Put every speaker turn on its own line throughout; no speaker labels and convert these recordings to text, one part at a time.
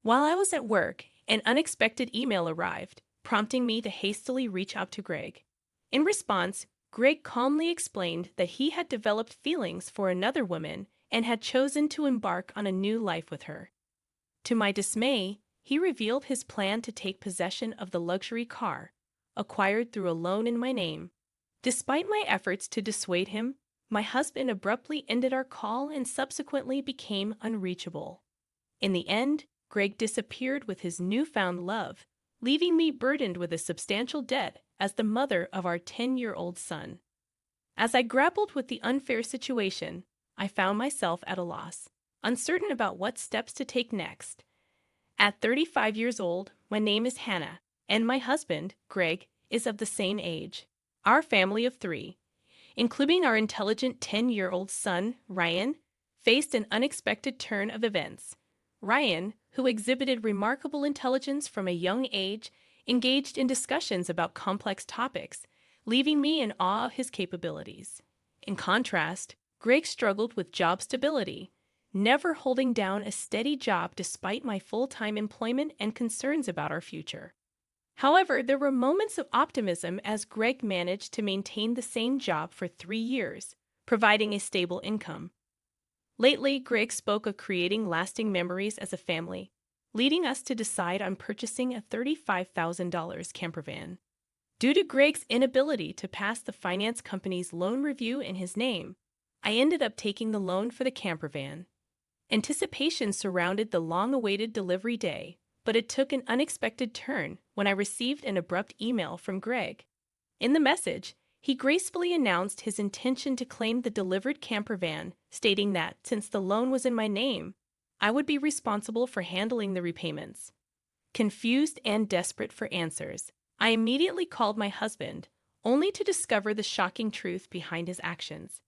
While I was at work, an unexpected email arrived, prompting me to hastily reach out to Greg. In response, Greg calmly explained that he had developed feelings for another woman and had chosen to embark on a new life with her. To my dismay, he revealed his plan to take possession of the luxury car, acquired through a loan in my name. Despite my efforts to dissuade him, my husband abruptly ended our call and subsequently became unreachable. In the end, Greg disappeared with his newfound love, leaving me burdened with a substantial debt as the mother of our 10-year-old son. As I grappled with the unfair situation, I found myself at a loss, uncertain about what steps to take next. At 35 years old, my name is Hannah, and my husband, Greg, is of the same age. Our family of three, including our intelligent 10-year-old son, Ryan, faced an unexpected turn of events. Ryan, who exhibited remarkable intelligence from a young age, engaged in discussions about complex topics, leaving me in awe of his capabilities. In contrast, Greg struggled with job stability, never holding down a steady job despite my full-time employment and concerns about our future. However, there were moments of optimism as Greg managed to maintain the same job for 3 years, providing a stable income. Lately, Greg spoke of creating lasting memories as a family, leading us to decide on purchasing a $35,000 campervan. Due to Greg's inability to pass the finance company's loan review in his name, I ended up taking the loan for the campervan. Anticipation surrounded the long-awaited delivery day, but it took an unexpected turn when I received an abrupt email from Greg. In the message, he gracefully announced his intention to claim the delivered campervan, stating that, since the loan was in my name, I would be responsible for handling the repayments. Confused and desperate for answers, I immediately called my husband, only to discover the shocking truth behind his actions.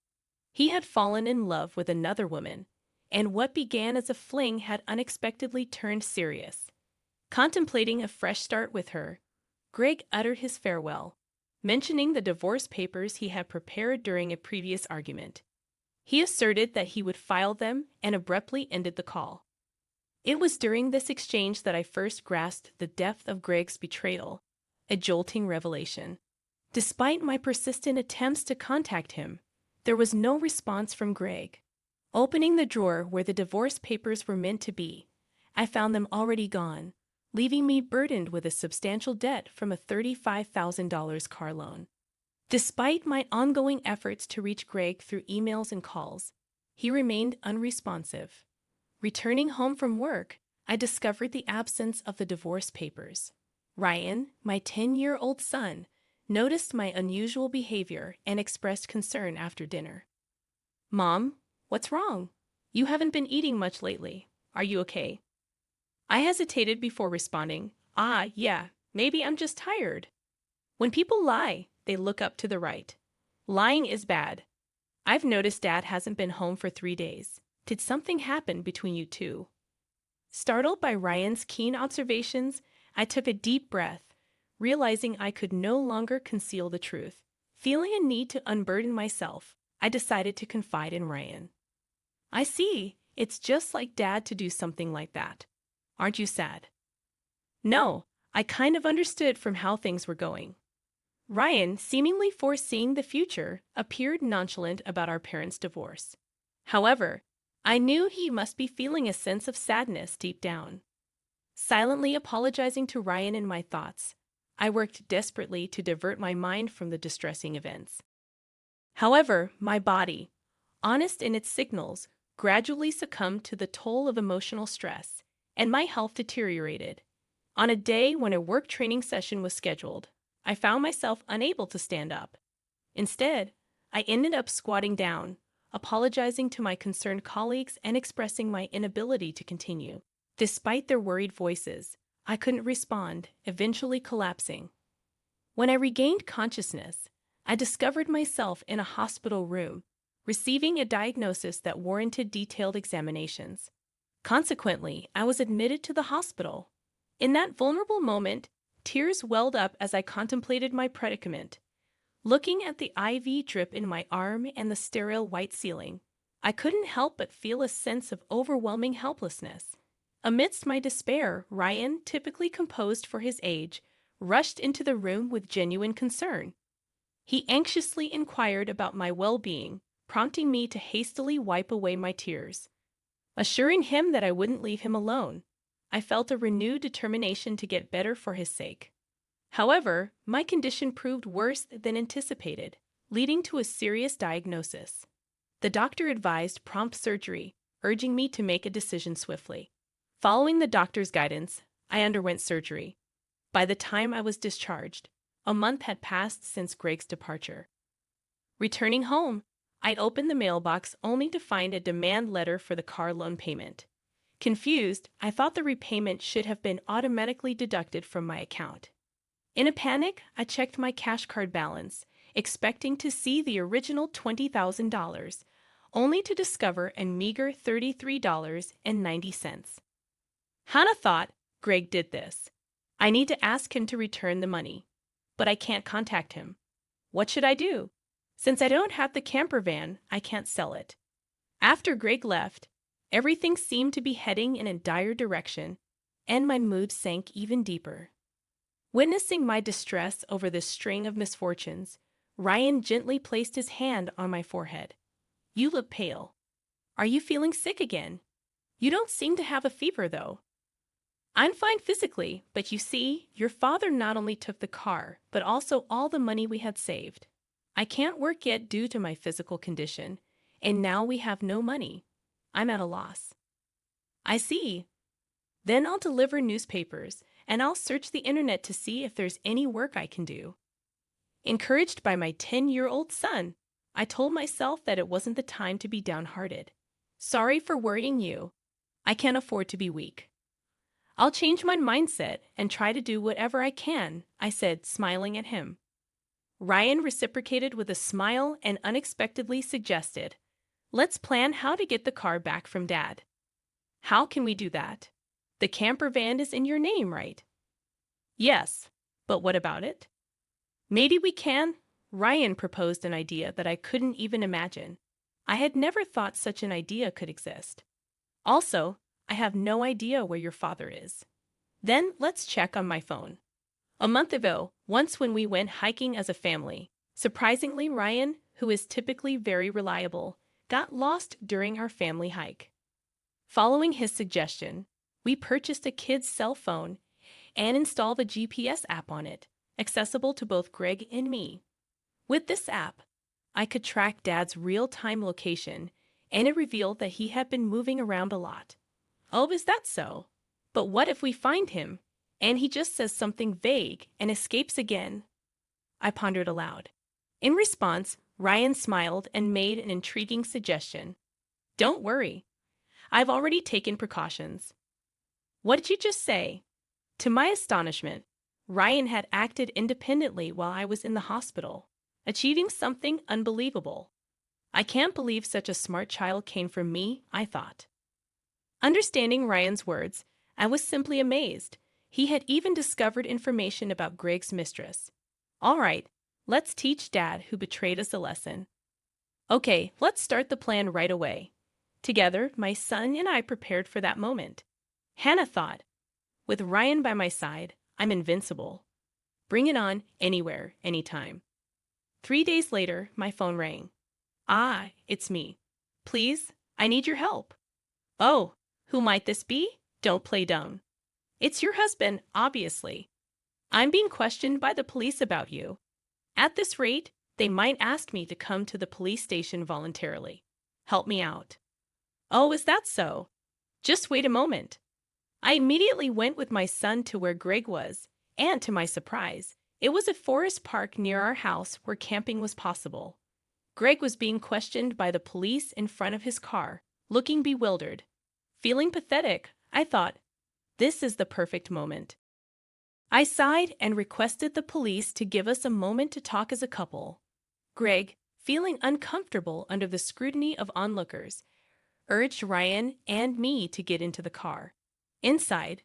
He had fallen in love with another woman, and what began as a fling had unexpectedly turned serious. Contemplating a fresh start with her, Greg uttered his farewell, mentioning the divorce papers he had prepared during a previous argument. He asserted that he would file them and abruptly ended the call. It was during this exchange that I first grasped the depth of Greg's betrayal, a jolting revelation. Despite my persistent attempts to contact him, there was no response from Greg. Opening the drawer where the divorce papers were meant to be, I found them already gone, leaving me burdened with a substantial debt from a $35,000 car loan. Despite my ongoing efforts to reach Greg through emails and calls, he remained unresponsive. Returning home from work, I discovered the absence of the divorce papers. Ryan, my 10-year-old son, noticed my unusual behavior and expressed concern after dinner. "Mom, what's wrong? You haven't been eating much lately. Are you okay?" I hesitated before responding, yeah, maybe I'm just tired. When people lie, they look up to the right. Lying is bad. I've noticed Dad hasn't been home for 3 days. Did something happen between you two?" Startled by Ryan's keen observations, I took a deep breath, realizing I could no longer conceal the truth. Feeling a need to unburden myself, I decided to confide in Ryan. "I see. It's just like Dad to do something like that. Aren't you sad?" "No, I kind of understood from how things were going." Ryan, seemingly foreseeing the future, appeared nonchalant about our parents' divorce. However, I knew he must be feeling a sense of sadness deep down. Silently apologizing to Ryan in my thoughts, I worked desperately to divert my mind from the distressing events. However, my body, honest in its signals, gradually succumbed to the toll of emotional stress, and my health deteriorated. On a day when a work training session was scheduled, I found myself unable to stand up. Instead, I ended up squatting down, apologizing to my concerned colleagues and expressing my inability to continue. Despite their worried voices, I couldn't respond, eventually collapsing. When I regained consciousness, I discovered myself in a hospital room, receiving a diagnosis that warranted detailed examinations. Consequently, I was admitted to the hospital. In that vulnerable moment, tears welled up as I contemplated my predicament. Looking at the IV drip in my arm and the sterile white ceiling, I couldn't help but feel a sense of overwhelming helplessness. Amidst my despair, Ryan, typically composed for his age, rushed into the room with genuine concern. He anxiously inquired about my well-being, prompting me to hastily wipe away my tears. Assuring him that I wouldn't leave him alone, I felt a renewed determination to get better for his sake. However, my condition proved worse than anticipated, leading to a serious diagnosis. The doctor advised prompt surgery, urging me to make a decision swiftly. Following the doctor's guidance, I underwent surgery. By the time I was discharged, a month had passed since Greg's departure. Returning home, I opened the mailbox only to find a demand letter for the car loan payment. Confused, I thought the repayment should have been automatically deducted from my account. In a panic, I checked my cash card balance, expecting to see the original $20,000, only to discover a meager $33.90. Hannah thought, Greg did this. I need to ask him to return the money, but I can't contact him. What should I do? Since I don't have the camper van, I can't sell it. After Greg left, everything seemed to be heading in a dire direction, and my mood sank even deeper. Witnessing my distress over this string of misfortunes, Ryan gently placed his hand on my forehead. You look pale. Are you feeling sick again? You don't seem to have a fever, though. I'm fine physically, but you see, your father not only took the car, but also all the money we had saved. I can't work yet due to my physical condition, and now we have no money. I'm at a loss. I see. Then I'll deliver newspapers, and I'll search the internet to see if there's any work I can do. Encouraged by my 10-year-old son, I told myself that it wasn't the time to be downhearted. Sorry for worrying you. I can't afford to be weak. I'll change my mindset and try to do whatever I can, I said, smiling at him. Ryan reciprocated with a smile and unexpectedly suggested, let's plan how to get the car back from Dad. How can we do that? The camper van is in your name, right? Yes, but what about it? Maybe we can. Ryan proposed an idea that I couldn't even imagine. I had never thought such an idea could exist. Also, I have no idea where your father is. Then let's check on my phone. A month ago, once when we went hiking as a family, surprisingly Ryan, who is typically very reliable, got lost during our family hike. Following his suggestion, we purchased a kid's cell phone and installed a GPS app on it, accessible to both Greg and me. With this app, I could track Dad's real-time location, and it revealed that he had been moving around a lot. Oh, is that so? But what if we find him, and he just says something vague and escapes again? I pondered aloud. In response, Ryan smiled and made an intriguing suggestion. Don't worry. I've already taken precautions. What did you just say? To my astonishment, Ryan had acted independently while I was in the hospital, achieving something unbelievable. I can't believe such a smart child came from me, I thought. Understanding Ryan's words, I was simply amazed. He had even discovered information about Greg's mistress. All right, let's teach Dad, who betrayed us, a lesson. Okay, let's start the plan right away. Together, my son and I prepared for that moment. Hannah thought, with Ryan by my side, I'm invincible. Bring it on, anywhere, anytime. 3 days later, my phone rang. Ah, it's me. Please, I need your help. Oh, who might this be? Don't play dumb. It's your husband, obviously. I'm being questioned by the police about you. At this rate, they might ask me to come to the police station voluntarily. Help me out. Oh, is that so? Just wait a moment. I immediately went with my son to where Greg was, and to my surprise, it was a forest park near our house where camping was possible. Greg was being questioned by the police in front of his car, looking bewildered. Feeling pathetic, I thought, this is the perfect moment. I sighed and requested the police to give us a moment to talk as a couple. Greg, feeling uncomfortable under the scrutiny of onlookers, urged Ryan and me to get into the car. Inside,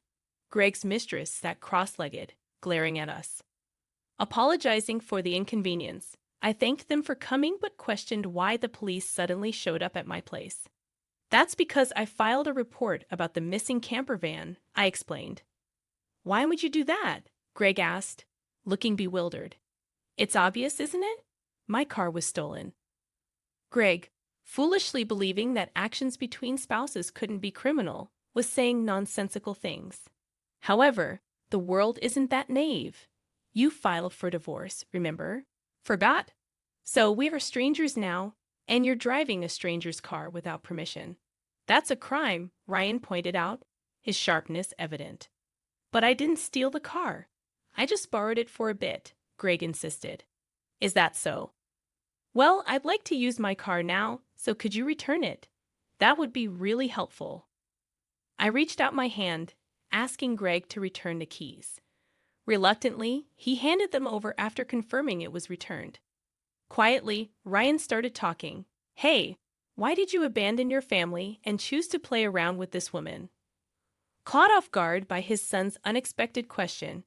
Greg's mistress sat cross-legged, glaring at us. Apologizing for the inconvenience, I thanked them for coming but questioned why the police suddenly showed up at my place. That's because I filed a report about the missing camper van, I explained. Why would you do that? Greg asked, looking bewildered. It's obvious, isn't it? My car was stolen. Greg, foolishly believing that actions between spouses couldn't be criminal, was saying nonsensical things. However, the world isn't that naive. You filed for divorce, remember? Forgot? So we are strangers now, and you're driving a stranger's car without permission. That's a crime, Ryan pointed out, his sharpness evident. But I didn't steal the car. I just borrowed it for a bit, Greg insisted. Is that so? Well, I'd like to use my car now, so could you return it? That would be really helpful. I reached out my hand, asking Greg to return the keys. Reluctantly, he handed them over after confirming it was returned. Quietly, Ryan started talking. Hey, why did you abandon your family and choose to play around with this woman? Caught off guard by his son's unexpected question,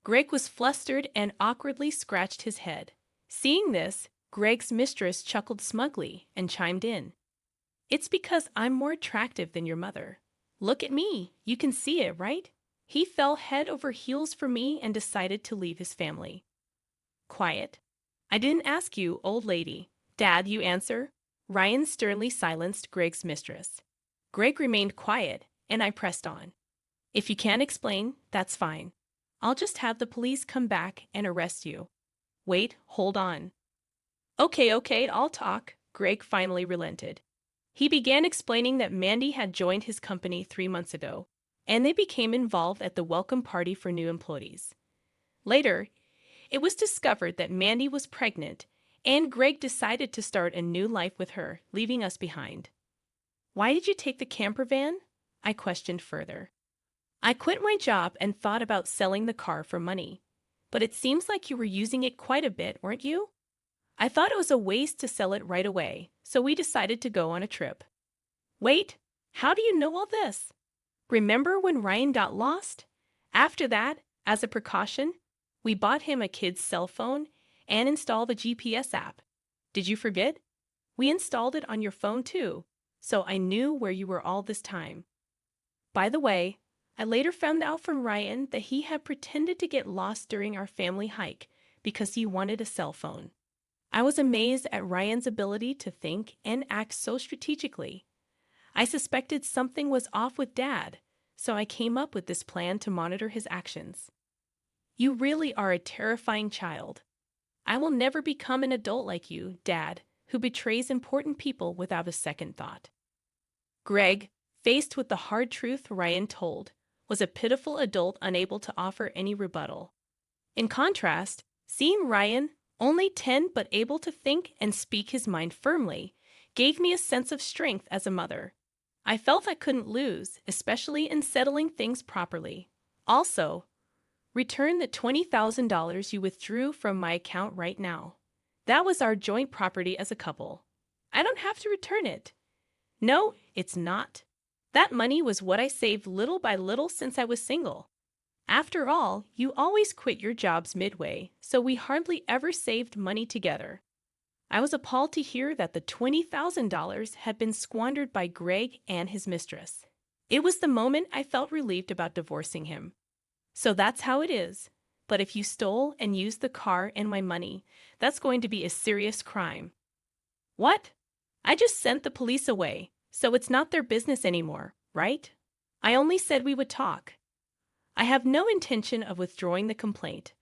Greg was flustered and awkwardly scratched his head. Seeing this, Greg's mistress chuckled smugly and chimed in. It's because I'm more attractive than your mother. Look at me, you can see it, right? He fell head over heels for me and decided to leave his family. Quiet. I didn't ask you, old lady. Dad, you answer. Ryan sternly silenced Greg's mistress. Greg remained quiet, and I pressed on. If you can't explain, that's fine. I'll just have the police come back and arrest you. Wait, hold on. Okay, I'll talk, Greg finally relented. He began explaining that Mandy had joined his company 3 months ago, and they became involved at the welcome party for new employees. Later, it was discovered that Mandy was pregnant, and Greg decided to start a new life with her, leaving us behind. Why did you take the camper van? I questioned further. I quit my job and thought about selling the car for money. But it seems like you were using it quite a bit, weren't you? I thought it was a waste to sell it right away, so we decided to go on a trip. Wait, how do you know all this? Remember when Ryan got lost? After that, as a precaution, we bought him a kid's cell phone and installed a GPS app. Did you forget? We installed it on your phone too, so I knew where you were all this time. By the way, I later found out from Ryan that he had pretended to get lost during our family hike because he wanted a cell phone. I was amazed at Ryan's ability to think and act so strategically. I suspected something was off with Dad, so I came up with this plan to monitor his actions. You really are a terrifying child. I will never become an adult like you, Dad, who betrays important people without a second thought. Greg, faced with the hard truth Ryan told, was a pitiful adult unable to offer any rebuttal. In contrast, seeing Ryan, only 10 but able to think and speak his mind firmly, gave me a sense of strength as a mother. I felt I couldn't lose, especially in settling things properly. Also, return the $20,000 you withdrew from my account right now. That was our joint property as a couple. I don't have to return it. No, it's not. That money was what I saved little by little since I was single. After all, you always quit your jobs midway, so we hardly ever saved money together. I was appalled to hear that the $20,000 had been squandered by Greg and his mistress. It was the moment I felt relieved about divorcing him. So that's how it is. But if you stole and used the car and my money, that's going to be a serious crime. What? I just sent the police away, so it's not their business anymore, right? I only said we would talk. I have no intention of withdrawing the complaint.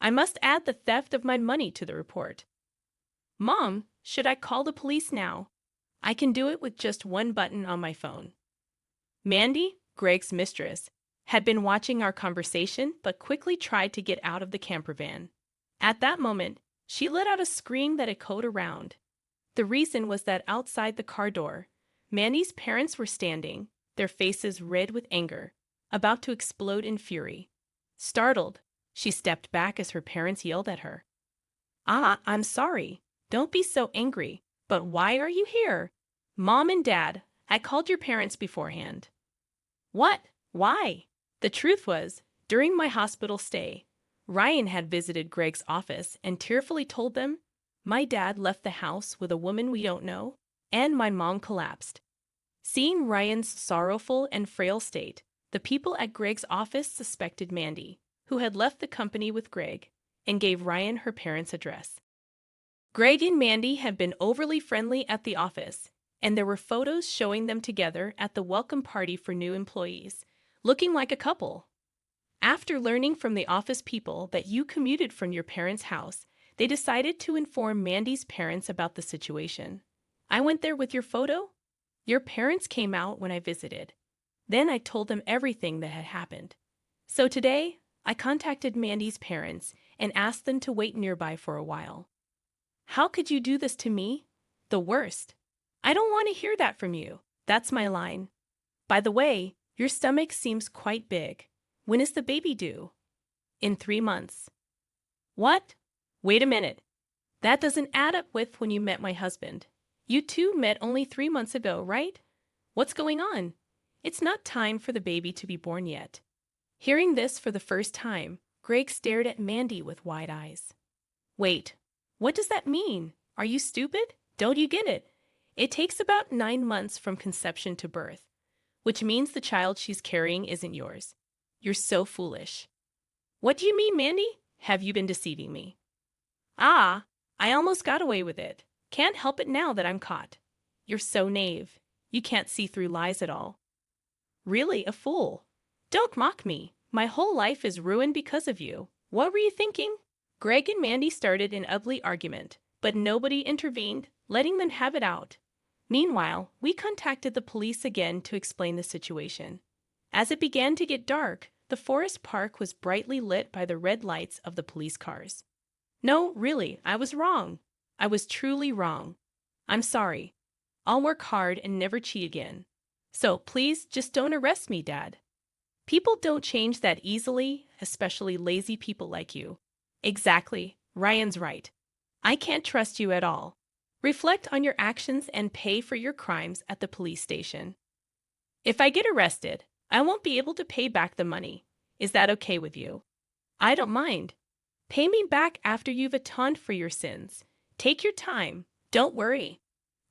I must add the theft of my money to the report. Mom, should I call the police now? I can do it with just one button on my phone. Mandy, Greg's mistress, had been watching our conversation but quickly tried to get out of the camper van. At that moment, she let out a scream that echoed around. The reason was that outside the car door, Mandy's parents were standing, their faces red with anger, about to explode in fury. Startled, she stepped back as her parents yelled at her. I'm sorry. Don't be so angry. But why are you here? Mom and Dad, I called your parents beforehand. What? Why? The truth was, during my hospital stay, Ryan had visited Greg's office and tearfully told them, my dad left the house with a woman we don't know, and my mom collapsed. Seeing Ryan's sorrowful and frail state, the people at Greg's office suspected Mandy, who had left the company with Greg, and gave Ryan her parents' address. Greg and Mandy had been overly friendly at the office, and there were photos showing them together at the welcome party for new employees, looking like a couple. After learning from the office people that you commuted from your parents' house, they decided to inform Mandy's parents about the situation. I went there with your photo? Your parents came out when I visited. Then I told them everything that had happened. So today, I contacted Mandy's parents and asked them to wait nearby for a while. How could you do this to me? The worst. I don't want to hear that from you. That's my line. By the way, your stomach seems quite big. When is the baby due? In 3 months. What? Wait a minute. That doesn't add up with when you met my husband. You two met only 3 months ago, right? What's going on? It's not time for the baby to be born yet. Hearing this for the first time, Greg stared at Mandy with wide eyes. Wait, what does that mean? Are you stupid? Don't you get it? It takes about 9 months from conception to birth, which means the child she's carrying isn't yours. You're so foolish. What do you mean, Mandy? Have you been deceiving me? Ah, I almost got away with it. Can't help it now that I'm caught. You're so naive. You can't see through lies at all. Really a fool. Don't mock me. My whole life is ruined because of you. What were you thinking? Greg and Mandy started an ugly argument, but nobody intervened, letting them have it out. Meanwhile, we contacted the police again to explain the situation. As it began to get dark, the forest park was brightly lit by the red lights of the police cars. No, really, I was wrong. I was truly wrong. I'm sorry. I'll work hard and never cheat again. So please just don't arrest me, Dad. People don't change that easily, especially lazy people like you. Exactly. Ryan's right. I can't trust you at all. Reflect on your actions and pay for your crimes at the police station. If I get arrested, I won't be able to pay back the money. Is that okay with you? I don't mind. Pay me back after you've atoned for your sins. Take your time. Don't worry.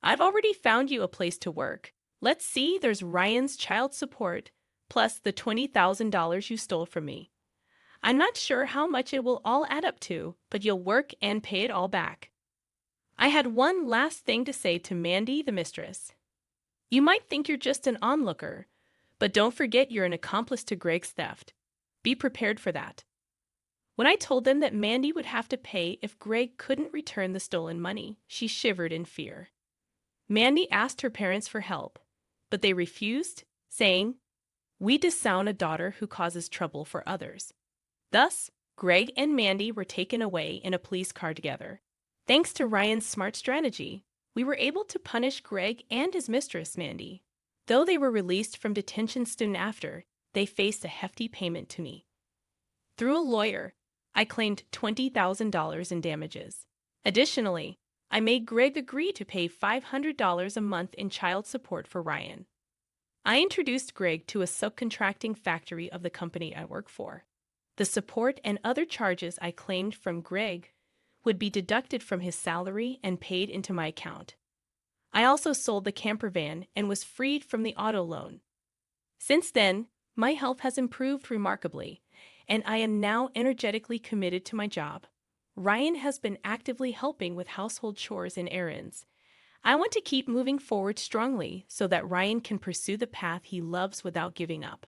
I've already found you a place to work. Let's see, there's Ryan's child support, plus the $20,000 you stole from me. I'm not sure how much it will all add up to, but you'll work and pay it all back. I had one last thing to say to Mandy, the mistress. You might think you're just an onlooker, but don't forget you're an accomplice to Greg's theft. Be prepared for that. When I told them that Mandy would have to pay if Greg couldn't return the stolen money, she shivered in fear. Mandy asked her parents for help, but they refused, saying, "We disown a daughter who causes trouble for others." Thus, Greg and Mandy were taken away in a police car together. Thanks to Ryan's smart strategy, we were able to punish Greg and his mistress, Mandy. Though they were released from detention soon after, they faced a hefty payment to me. Through a lawyer, I claimed $20,000 in damages. Additionally, I made Greg agree to pay $500 a month in child support for Ryan. I introduced Greg to a subcontracting factory of the company I work for. The support and other charges I claimed from Greg would be deducted from his salary and paid into my account. I also sold the camper van and was freed from the auto loan. Since then, my health has improved remarkably, and I am now energetically committed to my job. Ryan has been actively helping with household chores and errands. I want to keep moving forward strongly so that Ryan can pursue the path he loves without giving up.